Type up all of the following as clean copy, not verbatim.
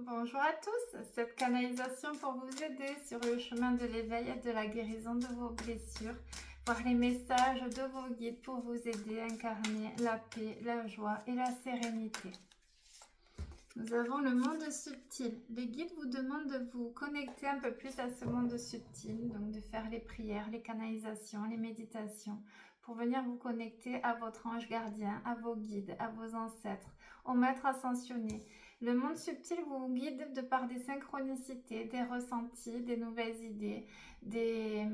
Bonjour à tous, cette canalisation pour vous aider sur le chemin de l'éveil et de la guérison de vos blessures, voir les messages de vos guides pour vous aider à incarner la paix, la joie et la sérénité. Nous avons le monde subtil. Les guides vous demandent de vous connecter un peu plus à ce monde subtil, donc de faire les prières, les canalisations, les méditations, pour venir vous connecter à votre ange gardien, à vos guides, à vos ancêtres, au maître ascensionné. Le monde subtil vous guide de par des synchronicités, des ressentis, des nouvelles idées, des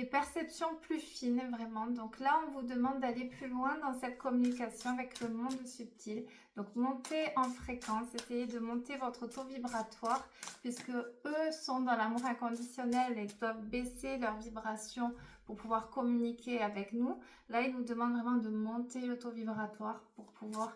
perceptions plus fines vraiment. Donc là, on vous demande d'aller plus loin dans cette communication avec le monde subtil. Donc montez en fréquence, essayez de monter votre taux vibratoire puisque eux sont dans l'amour inconditionnel et doivent baisser leur vibration pour pouvoir communiquer avec nous. Là, ils nous demandent vraiment de monter le taux vibratoire pour pouvoir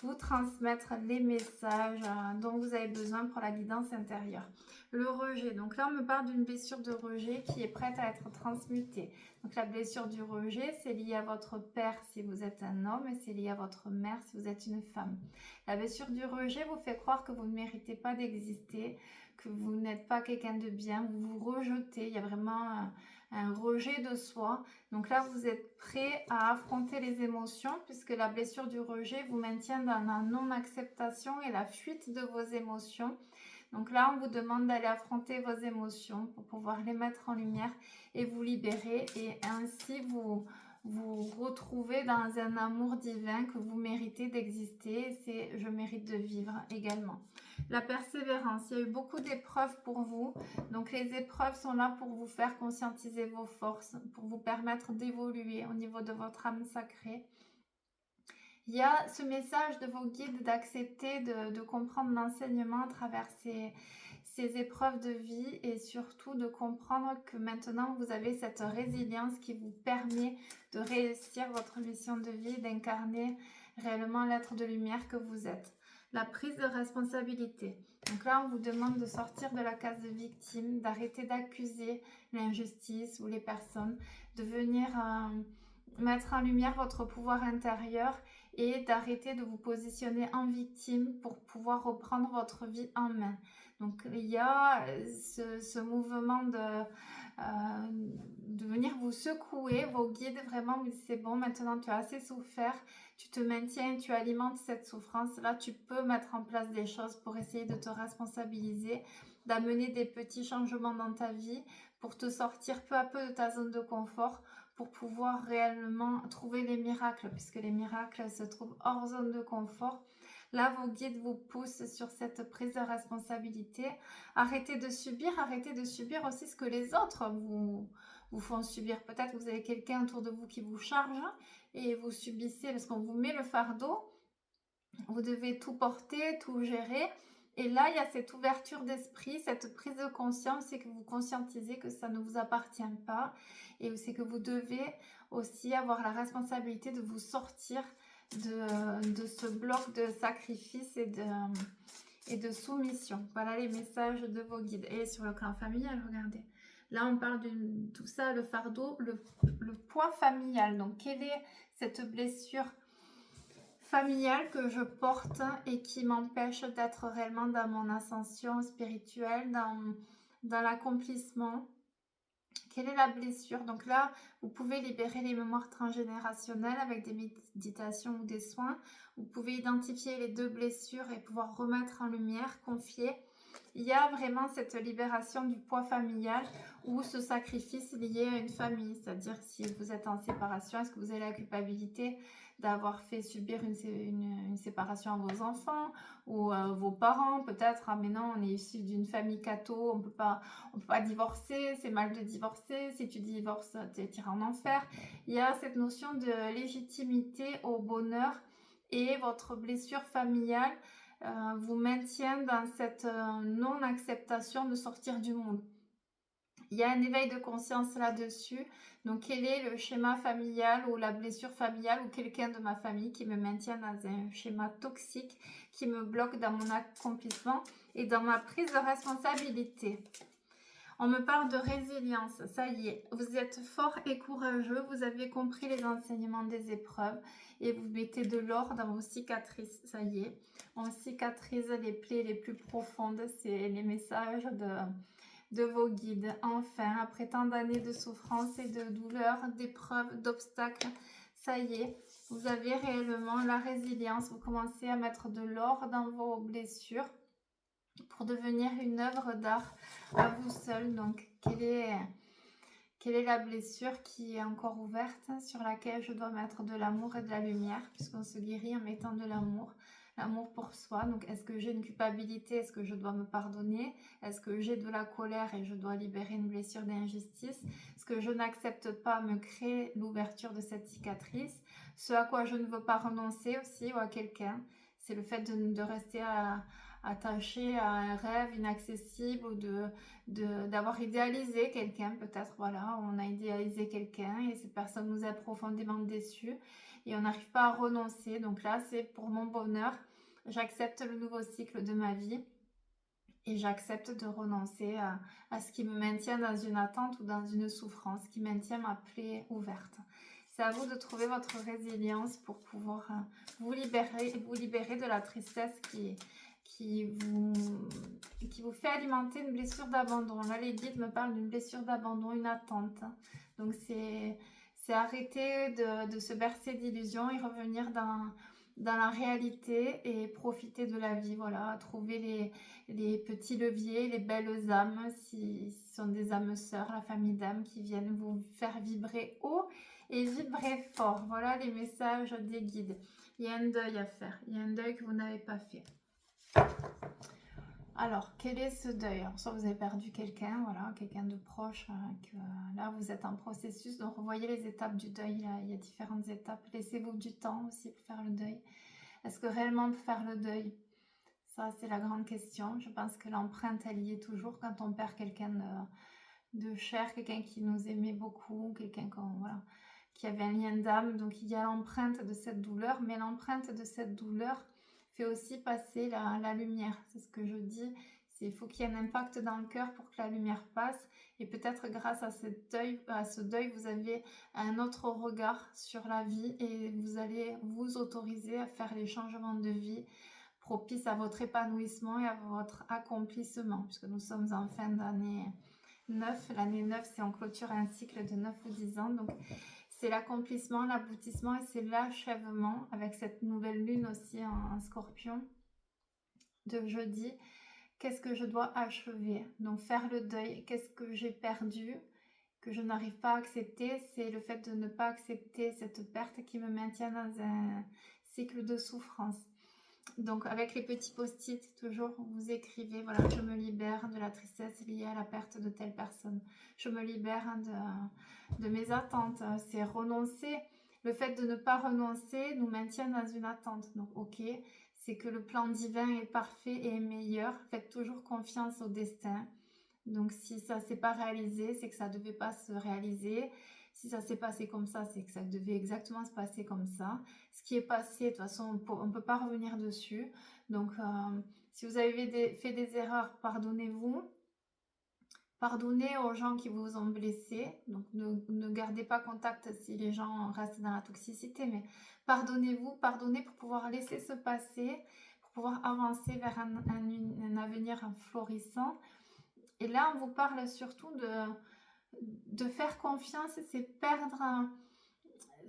vous transmettre les messages dont vous avez besoin pour la guidance intérieure. Le rejet, donc là on me parle d'une blessure de rejet qui est prête à être transmutée. Donc la blessure du rejet, c'est lié à votre père si vous êtes un homme et c'est lié à votre mère si vous êtes une femme. La blessure du rejet vous fait croire que vous ne méritez pas d'exister, que vous n'êtes pas quelqu'un de bien, vous vous rejetez, il y a vraiment un rejet de soi. Donc là, vous êtes prêt à affronter les émotions puisque la blessure du rejet vous maintient dans la non-acceptation et la fuite de vos émotions. Donc là, on vous demande d'aller affronter vos émotions pour pouvoir les mettre en lumière et vous libérer et ainsi vous retrouver dans un amour divin que vous méritez d'exister. C'est « je mérite de vivre » également. La persévérance, il y a eu beaucoup d'épreuves pour vous. Donc les épreuves sont là pour vous faire conscientiser vos forces, pour vous permettre d'évoluer au niveau de votre âme sacrée. Il y a ce message de vos guides d'accepter de comprendre l'enseignement à travers ces épreuves de vie et surtout de comprendre que maintenant vous avez cette résilience qui vous permet de réussir votre mission de vie, d'incarner réellement l'être de lumière que vous êtes. La prise de responsabilité. Donc là, on vous demande de sortir de la case de victime, d'arrêter d'accuser l'injustice ou les personnes, de venir mettre en lumière votre pouvoir intérieur et d'arrêter de vous positionner en victime pour pouvoir reprendre votre vie en main. Donc il y a ce mouvement de venir vous secouer, vos guides vraiment vous disent c'est bon, maintenant tu as assez souffert, tu te maintiens, tu alimentes cette souffrance, là tu peux mettre en place des choses pour essayer de te responsabiliser, d'amener des petits changements dans ta vie pour te sortir peu à peu de ta zone de confort, pour pouvoir réellement trouver les miracles, puisque les miracles se trouvent hors zone de confort. Là, vos guides vous poussent sur cette prise de responsabilité. Arrêtez de subir aussi ce que les autres vous font subir. Peut-être que vous avez quelqu'un autour de vous qui vous charge et vous subissez parce qu'on vous met le fardeau. Vous devez tout porter, tout gérer. Et là, il y a cette ouverture d'esprit, cette prise de conscience, c'est que vous conscientisez que ça ne vous appartient pas et c'est que vous devez aussi avoir la responsabilité de vous sortir de ce bloc de sacrifice et de soumission. Voilà les messages de vos guides. Et sur le plan familial, regardez. Là, on parle de tout ça, le fardeau, le poids familial. Donc, quelle est cette blessure familiale que je porte et qui m'empêche d'être réellement dans mon ascension spirituelle, dans l'accomplissement? Quelle est la blessure? Donc là, vous pouvez libérer les mémoires transgénérationnelles avec des méditations ou des soins. Vous pouvez identifier les deux blessures et pouvoir remettre en lumière, confier. Il y a vraiment cette libération du poids familial ou ce sacrifice lié à une famille. C'est-à-dire si vous êtes en séparation, est-ce que vous avez la culpabilité d'avoir fait subir une séparation à vos enfants ou vos parents? Peut-être, ah mais non, on est issu d'une famille catho, on peut pas divorcer, c'est mal de divorcer, si tu divorces, tu iras en enfer. Il y a cette notion de légitimité au bonheur et votre blessure familiale vous maintient dans cette non-acceptation de sortir du monde. Il y a un éveil de conscience là-dessus. Donc, quel est le schéma familial ou la blessure familiale ou quelqu'un de ma famille qui me maintient dans un schéma toxique, qui me bloque dans mon accomplissement et dans ma prise de responsabilité? On me parle de résilience, ça y est, vous êtes fort et courageux, vous avez compris les enseignements des épreuves et vous mettez de l'or dans vos cicatrices, ça y est. On cicatrise les plaies les plus profondes, c'est les messages de vos guides. Enfin, après tant d'années de souffrance et de douleur, d'épreuves, d'obstacles, ça y est, vous avez réellement la résilience, vous commencez à mettre de l'or dans vos blessures pour devenir une œuvre d'art à vous seul. Donc, quelle est la blessure qui est encore ouverte, sur laquelle je dois mettre de l'amour et de la lumière, puisqu'on se guérit en mettant de l'amour pour soi. Donc, est-ce que j'ai une culpabilité? Est-ce que je dois me pardonner? Est-ce que j'ai de la colère et je dois libérer une blessure d'injustice? Ce que je n'accepte pas me crée l'ouverture de cette cicatrice. Ce à quoi je ne veux pas renoncer aussi, ou à quelqu'un, c'est le fait de rester attaché à un rêve inaccessible ou d'avoir idéalisé quelqu'un, peut-être, voilà, on a idéalisé quelqu'un et cette personne nous a profondément déçus et on n'arrive pas à renoncer. Donc là, c'est pour mon bonheur, j'accepte le nouveau cycle de ma vie et j'accepte de renoncer à ce qui me maintient dans une attente ou dans une souffrance, qui maintient ma plaie ouverte. C'est à vous de trouver votre résilience pour pouvoir vous libérer de la tristesse qui vous fait alimenter une blessure d'abandon. Là, les guides me parlent d'une blessure d'abandon, une attente. Donc, c'est arrêter de se bercer d'illusions et revenir dans la réalité et profiter de la vie. Voilà, trouver les petits leviers, les belles âmes, si ce sont des âmes sœurs, la famille d'âmes qui viennent vous faire vibrer haut et vibrer fort. Voilà les messages des guides. Il y a un deuil à faire. Il y a un deuil que vous n'avez pas fait. Alors, quel est ce deuil? Alors, soit vous avez perdu quelqu'un, voilà, quelqu'un de proche, que là vous êtes en processus, donc revoyez les étapes du deuil, là, il y a différentes étapes. Laissez-vous du temps aussi pour faire le deuil. Est-ce que réellement pour faire le deuil? Ça, c'est la grande question. Je pense que l'empreinte, elle y est toujours quand on perd quelqu'un de cher, quelqu'un qui nous aimait beaucoup, quelqu'un voilà, qui avait un lien d'âme. Donc, il y a l'empreinte de cette douleur, mais l'empreinte de cette douleur fait aussi passer la lumière. C'est ce que je dis, il faut qu'il y ait un impact dans le cœur pour que la lumière passe. Et peut-être grâce à ce deuil, vous avez un autre regard sur la vie et vous allez vous autoriser à faire les changements de vie propices à votre épanouissement et à votre accomplissement, puisque nous sommes en fin d'année 9. L'année 9, c'est en clôture un cycle de 9 ou 10 ans. Donc, c'est l'accomplissement, l'aboutissement et c'est l'achèvement avec cette nouvelle lune aussi en Scorpion de jeudi. Qu'est-ce que je dois achever? Donc faire le deuil. Qu'est-ce que j'ai perdu, que je n'arrive pas à accepter? C'est le fait de ne pas accepter cette perte qui me maintient dans un cycle de souffrance. Donc avec les petits post-it, toujours vous écrivez, voilà, je me libère de la tristesse liée à la perte de telle personne. Je me libère de mes attentes. C'est renoncer. Le fait de ne pas renoncer nous maintient dans une attente. Donc ok, c'est que le plan divin est parfait et est meilleur. Faites toujours confiance au destin. Donc si ça ne s'est pas réalisé, c'est que ça ne devait pas se réaliser. Si ça s'est passé comme ça, c'est que ça devait exactement se passer comme ça. Ce qui est passé, de toute façon, on ne peut pas revenir dessus. Donc, si vous avez fait des erreurs, pardonnez-vous. Pardonnez aux gens qui vous ont blessé. Donc, ne gardez pas contact si les gens restent dans la toxicité. Mais pardonnez-vous, pardonnez pour pouvoir laisser se passer, pour pouvoir avancer vers un avenir florissant. Et là, on vous parle surtout de faire confiance, c'est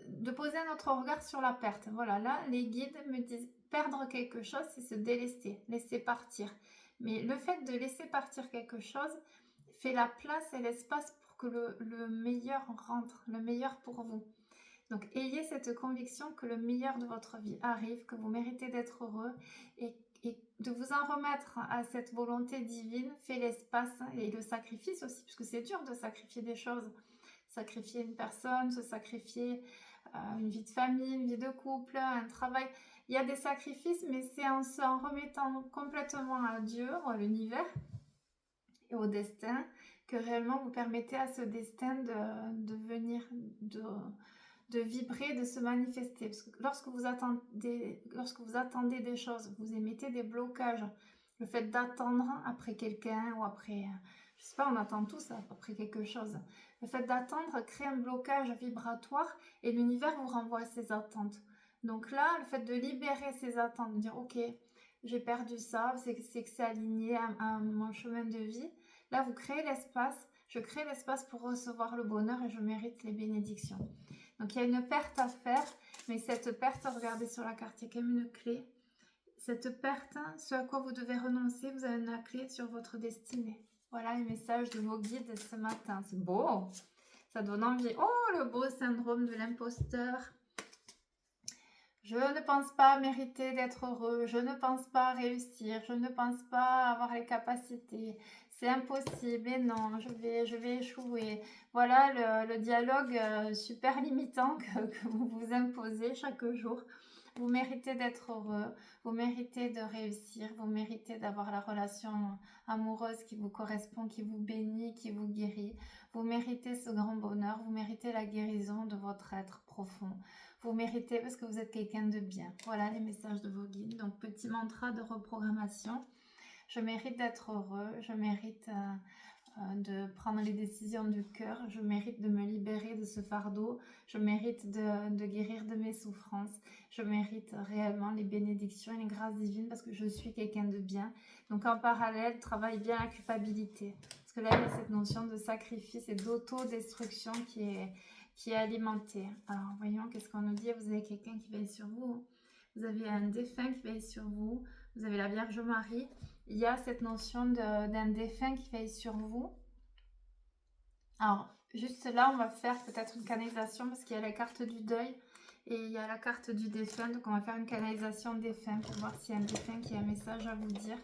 de poser notre regard sur la perte. Voilà, là, les guides me disent perdre quelque chose, c'est se délester, laisser partir. Mais le fait de laisser partir quelque chose fait la place et l'espace pour que le meilleur rentre, le meilleur pour vous. Donc, ayez cette conviction que le meilleur de votre vie arrive, que vous méritez d'être heureux et de vous en remettre à cette volonté divine fait l'espace et le sacrifice aussi, puisque c'est dur de sacrifier des choses. Sacrifier une personne, se sacrifier une vie de famille, une vie de couple, un travail. Il y a des sacrifices, mais c'est en se remettant complètement à Dieu, à l'univers et au destin, que réellement vous permettez à ce destin de venir, de vibrer, de se manifester. Parce que lorsque vous attendez des choses, vous émettez des blocages. Le fait d'attendre après quelqu'un ou après, Je sais pas, on attend tous après quelque chose. Le fait d'attendre crée un blocage vibratoire et l'univers vous renvoie ses attentes. Donc là, le fait de libérer ses attentes, de dire ok, j'ai perdu ça, c'est que c'est aligné à mon chemin de vie. Là, vous créez l'espace. Je crée l'espace pour recevoir le bonheur et je mérite les bénédictions. Donc il y a une perte à faire, mais cette perte, regardez sur la carte, il y a quand même une clé. Cette perte, ce à quoi vous devez renoncer, vous avez la clé sur votre destinée. Voilà les messages de vos guides ce matin. C'est beau. Ça donne envie. Oh, le beau syndrome de l'imposteur. Je ne pense pas mériter d'être heureux. Je ne pense pas réussir. Je ne pense pas avoir les capacités. C'est impossible. Et non, je vais échouer. Voilà le dialogue super limitant que vous vous imposez chaque jour. Vous méritez d'être heureux, vous méritez de réussir, vous méritez d'avoir la relation amoureuse qui vous correspond, qui vous bénit, qui vous guérit. Vous méritez ce grand bonheur, vous méritez la guérison de votre être profond. Vous méritez parce que vous êtes quelqu'un de bien. Voilà les messages de vos guides. Donc petit mantra de reprogrammation. Je mérite d'être heureux, je mérite de prendre les décisions du cœur, je mérite de me libérer de ce fardeau, je mérite de guérir de mes souffrances, je mérite réellement les bénédictions et les grâces divines parce que je suis quelqu'un de bien. Donc en parallèle, travaille bien la culpabilité. Parce que là, il y a cette notion de sacrifice et d'autodestruction qui est alimentée. Alors voyons, qu'est-ce qu'on nous dit? Vous avez quelqu'un qui veille sur vous, vous avez un défunt qui veille sur vous, vous avez la Vierge Marie. Il y a cette notion d'un défunt qui veille sur vous. Alors, juste là, on va faire peut-être une canalisation parce qu'il y a la carte du deuil et il y a la carte du défunt. Donc, on va faire une canalisation défunt pour voir s'il y a un défunt qui a un message à vous dire.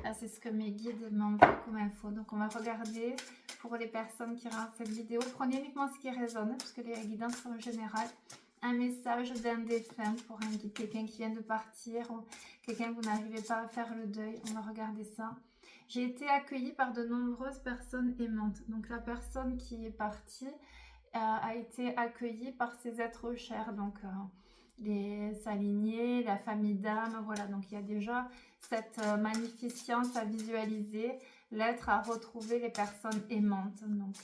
Là, c'est ce que mes guides m'envoient comme info. Donc, on va regarder pour les personnes qui regardent cette vidéo. Prenez uniquement ce qui résonne parce que les guidances sont générales. Un message d'un défunt pour un guide, quelqu'un qui vient de partir ou quelqu'un que vous n'arrivez pas à faire le deuil. On va regarder ça. J'ai été accueillie par de nombreuses personnes aimantes. Donc la personne qui est partie a été accueillie par ses êtres chers. Donc sa lignée, la famille d'âme. Voilà, donc il y a déjà cette magnificence à visualiser. L'être à retrouver les personnes aimantes. Donc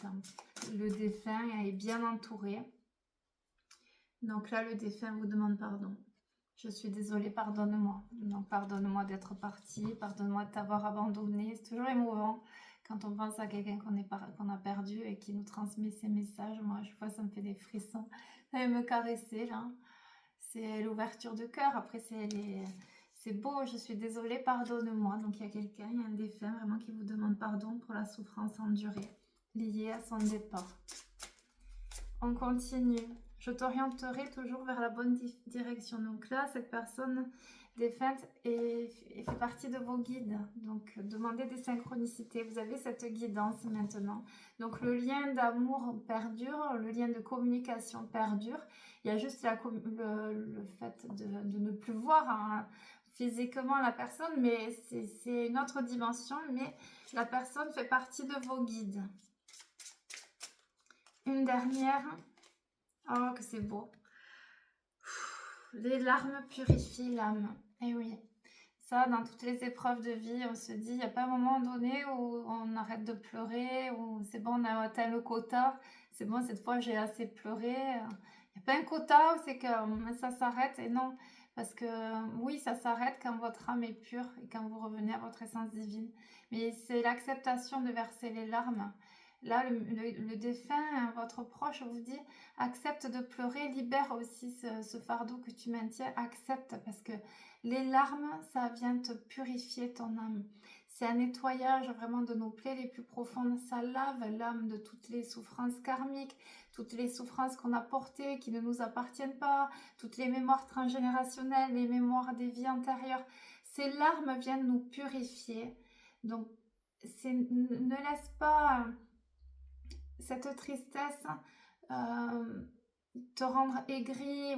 le défunt est bien entouré. Donc là, le défunt vous demande pardon. Je suis désolée, pardonne-moi. Donc pardonne-moi d'être partie, pardonne-moi de t'avoir abandonné. C'est toujours émouvant quand on pense à quelqu'un qu'on a perdu et qui nous transmet ses messages. Moi, je vois, ça me fait des frissons. Ça va me caresser là. C'est l'ouverture de cœur. Après, c'est beau. Je suis désolée, pardonne-moi. Donc il y a quelqu'un, il y a un défunt vraiment qui vous demande pardon pour la souffrance endurée liée à son départ. On continue. Je t'orienterai toujours vers la bonne direction. Donc là, cette personne défunte fait partie de vos guides. Donc, demandez des synchronicités. Vous avez cette guidance maintenant. Donc, le lien d'amour perdure, le lien de communication perdure. Il y a juste le fait de ne plus voir physiquement la personne, mais c'est une autre dimension. Mais la personne fait partie de vos guides. Une dernière. Oh, que c'est beau. Les larmes purifient l'âme. Eh oui. Ça, dans toutes les épreuves de vie, on se dit, il n'y a pas un moment donné où on arrête de pleurer, où c'est bon, on a atteint le quota. C'est bon, cette fois, j'ai assez pleuré. Il n'y a pas un quota où c'est que ça s'arrête. Et non, parce que oui, ça s'arrête quand votre âme est pure et quand vous revenez à votre essence divine. Mais c'est l'acceptation de verser les larmes. Là, le défunt, votre proche vous dit, accepte de pleurer, libère aussi ce fardeau que tu maintiens, accepte, parce que les larmes, ça vient te purifier ton âme. C'est un nettoyage vraiment de nos plaies les plus profondes, ça lave l'âme de toutes les souffrances karmiques, toutes les souffrances qu'on a portées, qui ne nous appartiennent pas, toutes les mémoires transgénérationnelles, les mémoires des vies antérieures. Ces larmes viennent nous purifier, donc ne laisse pas cette tristesse te rendre aigri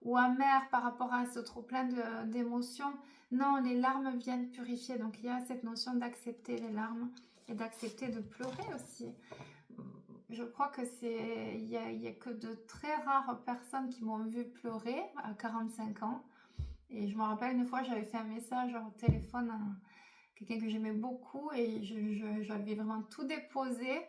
ou amer par rapport à ce trop plein d'émotions. Non, les larmes viennent purifier. Donc il y a cette notion d'accepter les larmes et d'accepter de pleurer aussi. Je crois que il y a que de très rares personnes qui m'ont vu pleurer à 45 ans. Et je me rappelle une fois, j'avais fait un message au téléphone à quelqu'un que j'aimais beaucoup et j'avais vraiment tout déposé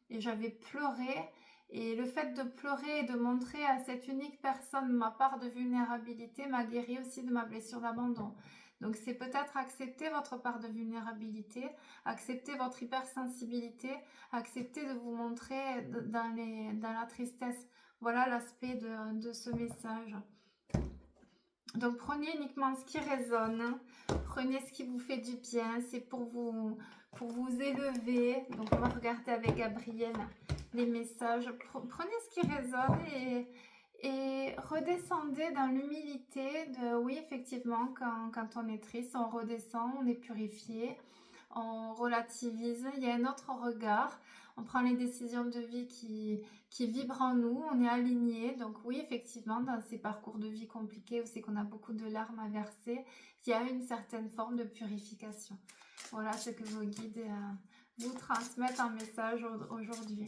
et j'avais pleuré. Et le fait de pleurer et de montrer à cette unique personne ma part de vulnérabilité m'a guéri aussi de ma blessure d'abandon. Donc c'est peut-être accepter votre part de vulnérabilité, accepter votre hypersensibilité, accepter de vous montrer dans la tristesse. Voilà l'aspect de ce message. Donc prenez uniquement ce qui résonne, prenez ce qui vous fait du bien, c'est pour vous élever. Donc on va regarder avec Gabriel les messages. Prenez ce qui résonne et redescendez dans l'humilité de, oui effectivement, quand on est triste, on redescend, on est purifié, on relativise, il y a un autre regard, on prend les décisions de vie qui vibrent en nous, on est aligné. Donc oui, effectivement, dans ces parcours de vie compliqués où c'est qu'on a beaucoup de larmes à verser, il y a une certaine forme de purification. Voilà ce que vos guides vous transmettent en message aujourd'hui.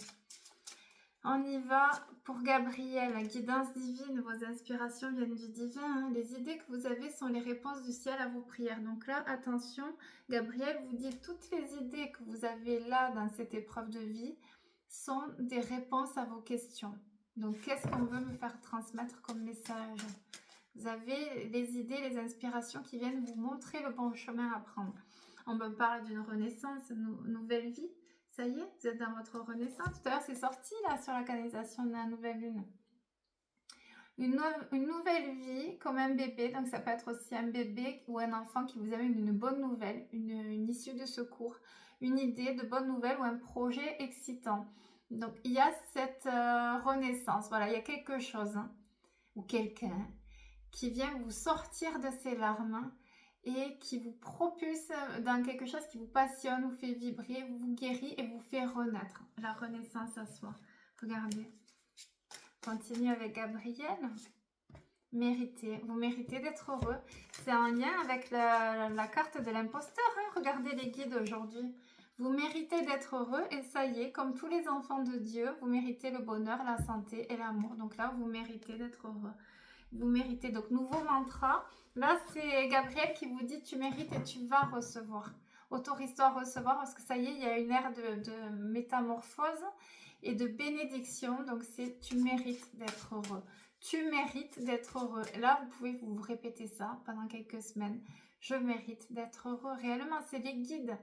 On y va pour Gabriel, la guidance divine, vos inspirations viennent du divin. Hein. Les idées que vous avez sont les réponses du ciel à vos prières. Donc là, attention, Gabriel vous dit toutes les idées que vous avez là dans cette épreuve de vie sont des réponses à vos questions. Donc qu'est-ce qu'on veut me faire transmettre comme message? Vous avez les idées, les inspirations qui viennent vous montrer le bon chemin à prendre. On me parle d'une renaissance, nouvelle vie. Ça y est, vous êtes dans votre renaissance. Tout à l'heure, c'est sorti là sur la canalisation de la nouvelle lune. Une nouvelle vie comme un bébé. Donc ça peut être aussi un bébé ou un enfant qui vous amène une bonne nouvelle, une issue de secours, une idée de bonne nouvelle ou un projet excitant. Donc il y a cette renaissance. Voilà, il y a quelque chose ou quelqu'un qui vient vous sortir de ses larmes et qui vous propulse dans quelque chose qui vous passionne, vous fait vibrer, vous guérit et vous fait renaître. La renaissance à soi. Regardez. Continue avec Gabriel. Méritez. Vous méritez d'être heureux. C'est en lien avec la carte de l'imposteur. Hein. Regardez les guides aujourd'hui. Vous méritez d'être heureux et ça y est, comme tous les enfants de Dieu, vous méritez le bonheur, la santé et l'amour. Donc là, vous méritez d'être heureux. Vous méritez. Donc, nouveau mantra. Là, c'est Gabriel qui vous dit tu mérites et tu vas recevoir. Autorise-toi à recevoir parce que ça y est, il y a une ère de métamorphose et de bénédiction. Donc, c'est tu mérites d'être heureux. Tu mérites d'être heureux. Et là, vous pouvez vous répéter ça pendant quelques semaines. Je mérite d'être heureux. Réellement, c'est les guides.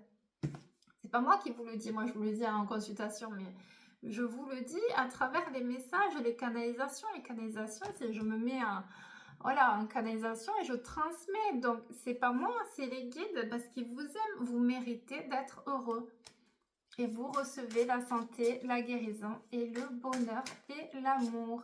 C'est pas moi qui vous le dis. Moi, je vous le dis en consultation, mais je vous le dis à travers les messages, les canalisations. Les canalisations, c'est je me mets en canalisation et je transmets. Donc, c'est pas moi, c'est les guides parce qu'ils vous aiment. Vous méritez d'être heureux. Et vous recevez la santé, la guérison et le bonheur et l'amour.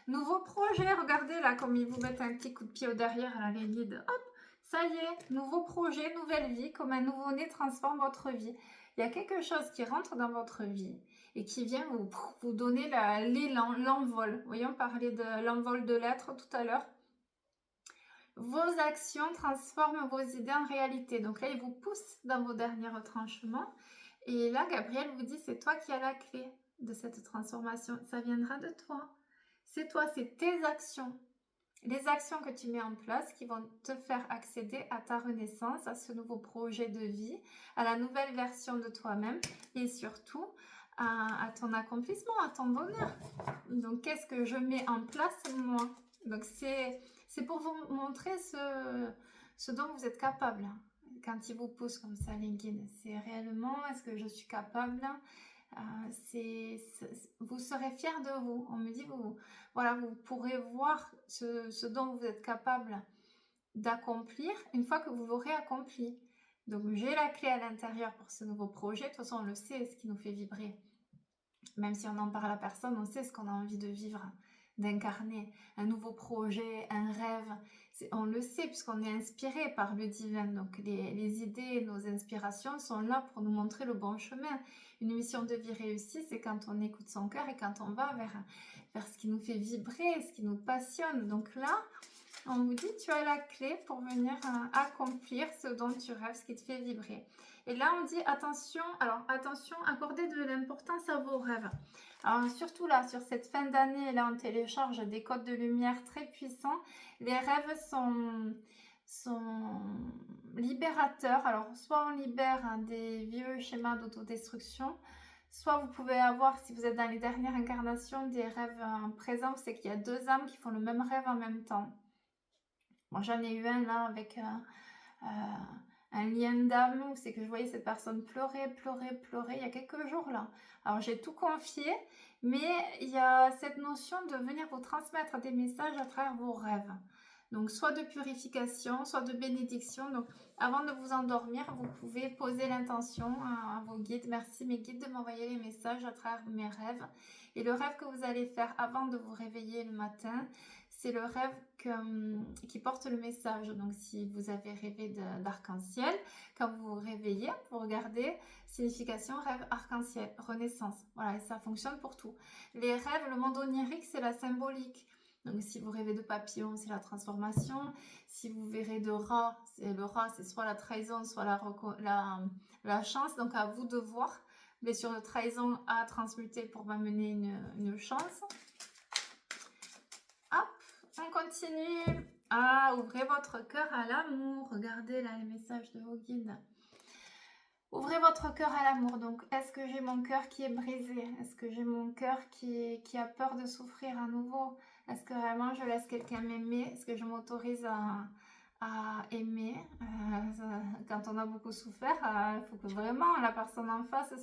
Nouveau projet, regardez là comme ils vous mettent un petit coup de pied au derrière, là, les guides. Hop, ça y est, nouveau projet, nouvelle vie, comme un nouveau-né transforme votre vie. Il y a quelque chose qui rentre dans votre vie et qui vient vous donner l'élan, l'envol. Vous voyez, on parlait de l'envol de l'être tout à l'heure. Vos actions transforment vos idées en réalité. Donc là, il vous pousse dans vos derniers retranchements. Et là, Gabriel vous dit, c'est toi qui as la clé de cette transformation. Ça viendra de toi. C'est toi, c'est tes actions. Les actions que tu mets en place qui vont te faire accéder à ta renaissance, à ce nouveau projet de vie, à la nouvelle version de toi-même et surtout à ton accomplissement, à ton bonheur. Donc, qu'est-ce que je mets en place moi? Donc, c'est pour vous montrer ce dont vous êtes capable. Quand ils vous poussent comme ça, les guides, c'est réellement, est-ce que je suis capable? Vous serez fiers de vous. On me dit, voilà, vous pourrez voir ce dont vous êtes capable d'accomplir une fois que vous l'aurez accompli. Donc, j'ai la clé à l'intérieur pour ce nouveau projet. De toute façon, on le sait, ce qui nous fait vibrer. Même si on n'en parle à personne, on sait ce qu'on a envie de vivre, d'incarner. Un nouveau projet, un rêve. On le sait puisqu'on est inspiré par le divin. Donc, les idées, nos inspirations sont là pour nous montrer le bon chemin. Une mission de vie réussie, c'est quand on écoute son cœur et quand on va vers ce qui nous fait vibrer, ce qui nous passionne. Donc là, on vous dit, tu as la clé pour venir accomplir ce dont tu rêves, ce qui te fait vibrer. Et là, on dit, attention, accordez de l'importance à vos rêves. Alors, surtout là, sur cette fin d'année, là, on télécharge des codes de lumière très puissants. Les rêves sont libérateurs. Alors, soit on libère des vieux schémas d'autodestruction, soit vous pouvez avoir, si vous êtes dans les dernières incarnations, des rêves présents. C'est qu'il y a deux âmes qui font le même rêve en même temps. Moi, j'en ai eu un là avec un lien d'âme où c'est que je voyais cette personne pleurer, pleurer, pleurer il y a quelques jours là. Alors, j'ai tout confié, mais il y a cette notion de venir vous transmettre des messages à travers vos rêves. Donc, soit de purification, soit de bénédiction. Donc, avant de vous endormir, vous pouvez poser l'intention à vos guides. Merci mes guides de m'envoyer les messages à travers mes rêves. Et le rêve que vous allez faire avant de vous réveiller le matin, c'est le rêve qui porte le message. Donc, si vous avez rêvé d'arc-en-ciel, quand vous vous réveillez, vous regardez signification rêve arc-en-ciel, renaissance. Voilà, et ça fonctionne pour tout. Les rêves, le monde onirique, c'est la symbolique. Donc, si vous rêvez de papillon, c'est la transformation. Si vous verrez de rat, c'est soit la trahison, soit la chance. Donc, à vous de voir. Blessure de trahison à transmuter pour m'amener une chance. Hop, on continue. Ah, ouvrez votre cœur à l'amour. Regardez là les messages de vos guides. Ouvrez votre cœur à l'amour. Donc, est-ce que j'ai mon cœur qui est brisé? Est-ce que j'ai mon cœur qui a peur de souffrir à nouveau? Est-ce que vraiment je laisse quelqu'un m'aimer? Est-ce que je m'autorise à aimer? Quand on a beaucoup souffert, il faut que vraiment la personne en face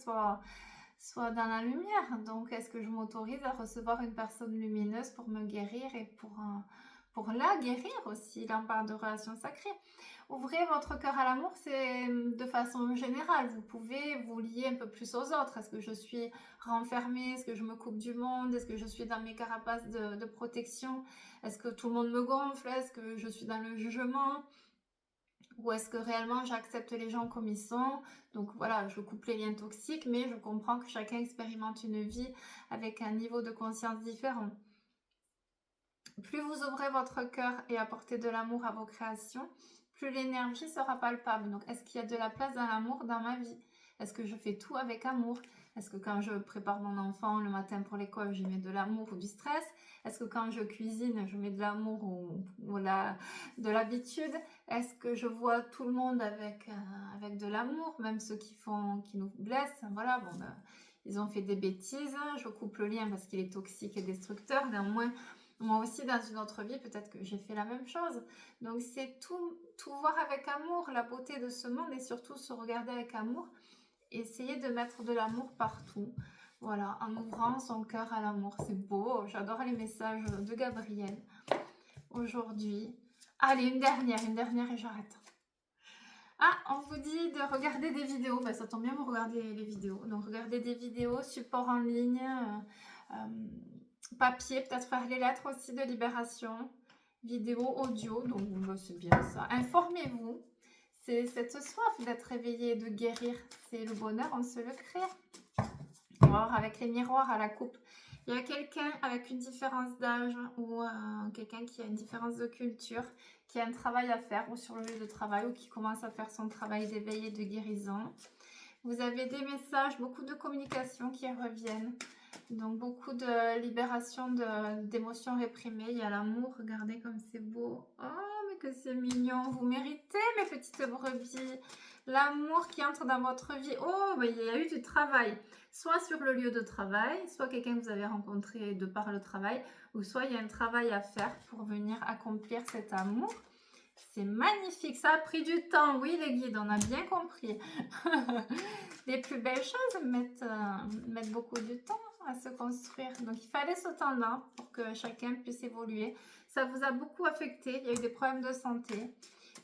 soit dans la lumière. Donc, est-ce que je m'autorise à recevoir une personne lumineuse pour me guérir et pour la guérir aussi? Là, on parle de relations sacrées. Ouvrez votre cœur à l'amour, c'est de façon générale. Vous pouvez vous lier un peu plus aux autres. Est-ce que je suis renfermée? Est-ce que je me coupe du monde? Est-ce que je suis dans mes carapaces de protection? Est-ce que tout le monde me gonfle? Est-ce que je suis dans le jugement? Ou est-ce que réellement j'accepte les gens comme ils sont? Donc voilà, je coupe les liens toxiques, mais je comprends que chacun expérimente une vie avec un niveau de conscience différent. Plus vous ouvrez votre cœur et apportez de l'amour à vos créations, plus l'énergie sera palpable. Donc, est-ce qu'il y a de la place dans l'amour dans ma vie? Est-ce que je fais tout avec amour? Est-ce que quand je prépare mon enfant le matin pour l'école, j'y mets de l'amour ou du stress? Est-ce que quand je cuisine, je mets de l'amour ou de l'habitude? Est-ce que je vois tout le monde avec de l'amour, même ceux qui nous blessent? Voilà, bon, ils ont fait des bêtises, je coupe le lien parce qu'il est toxique et destructeur. Néanmoins, moi aussi, dans une autre vie, peut-être que j'ai fait la même chose. Donc, c'est tout voir avec amour, la beauté de ce monde et surtout se regarder avec amour. Essayer de mettre de l'amour partout. Voilà, en ouvrant son cœur à l'amour. C'est beau. J'adore les messages de Gabriel aujourd'hui. Allez, une dernière et j'arrête. Ah, on vous dit de regarder des vidéos. Ben, ça tombe bien, vous regardez les vidéos. Donc, regardez des vidéos, support en ligne, papier, peut-être faire les lettres aussi de libération, vidéo, audio, donc c'est bien ça. Informez-vous, c'est cette soif d'être réveillé, de guérir, c'est le bonheur, on se le crée. On va voir avec les miroirs à la coupe. Il y a quelqu'un avec une différence d'âge ou quelqu'un qui a une différence de culture, qui a un travail à faire ou sur le lieu de travail ou qui commence à faire son travail d'éveil et de guérison. Vous avez des messages, beaucoup de communication qui reviennent. Donc, beaucoup de libération d'émotions réprimées. Il y a l'amour. Regardez comme c'est beau. Oh, mais que c'est mignon. Vous méritez, mes petites brebis. L'amour qui entre dans votre vie. Oh, mais il y a eu du travail. Soit sur le lieu de travail, soit quelqu'un que vous avez rencontré de par le travail, ou soit il y a un travail à faire pour venir accomplir cet amour. C'est magnifique, ça a pris du temps, oui les guides, on a bien compris. Les plus belles choses mettent beaucoup de temps à se construire. Donc il fallait ce temps-là pour que chacun puisse évoluer. Ça vous a beaucoup affecté, il y a eu des problèmes de santé,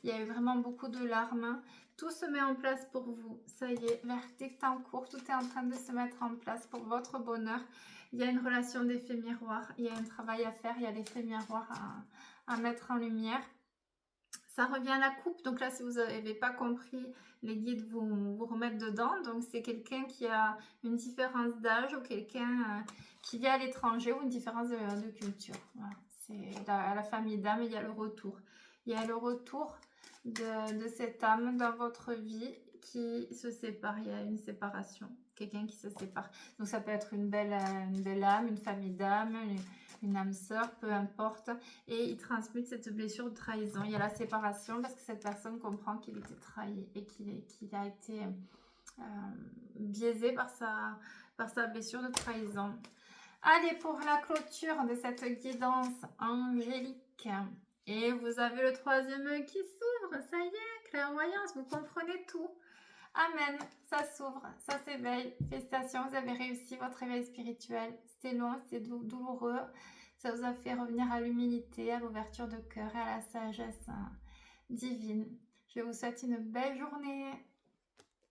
il y a eu vraiment beaucoup de larmes. Tout se met en place pour vous, ça y est, verdict en cours, tout est en train de se mettre en place pour votre bonheur. Il y a une relation d'effet miroir, il y a un travail à faire, il y a l'effet miroir à mettre en lumière. Ça revient à la coupe, donc là si vous n'avez pas compris, les guides vous remettent dedans. Donc c'est quelqu'un qui a une différence d'âge ou quelqu'un qui vit à l'étranger ou une différence de culture. Voilà. C'est la famille d'âme, il y a le retour. Il y a le retour de cette âme dans votre vie qui se sépare, il y a une séparation, quelqu'un qui se sépare. Donc ça peut être une belle âme, une famille d'âmes, une âme sœur, peu importe, et il transmute cette blessure de trahison. Il y a la séparation parce que cette personne comprend qu'il était trahi et qu'il a été biaisé par sa blessure de trahison. Allez, pour la clôture de cette guidance angélique. Et vous avez le troisième œil qui s'ouvre. Ça y est, clairvoyance, vous comprenez tout. Amen, ça s'ouvre, ça s'éveille. Félicitations, vous avez réussi votre éveil spirituel. C'était long, c'était douloureux. Ça vous a fait revenir à l'humilité, à l'ouverture de cœur et à la sagesse divine. Je vous souhaite une belle journée.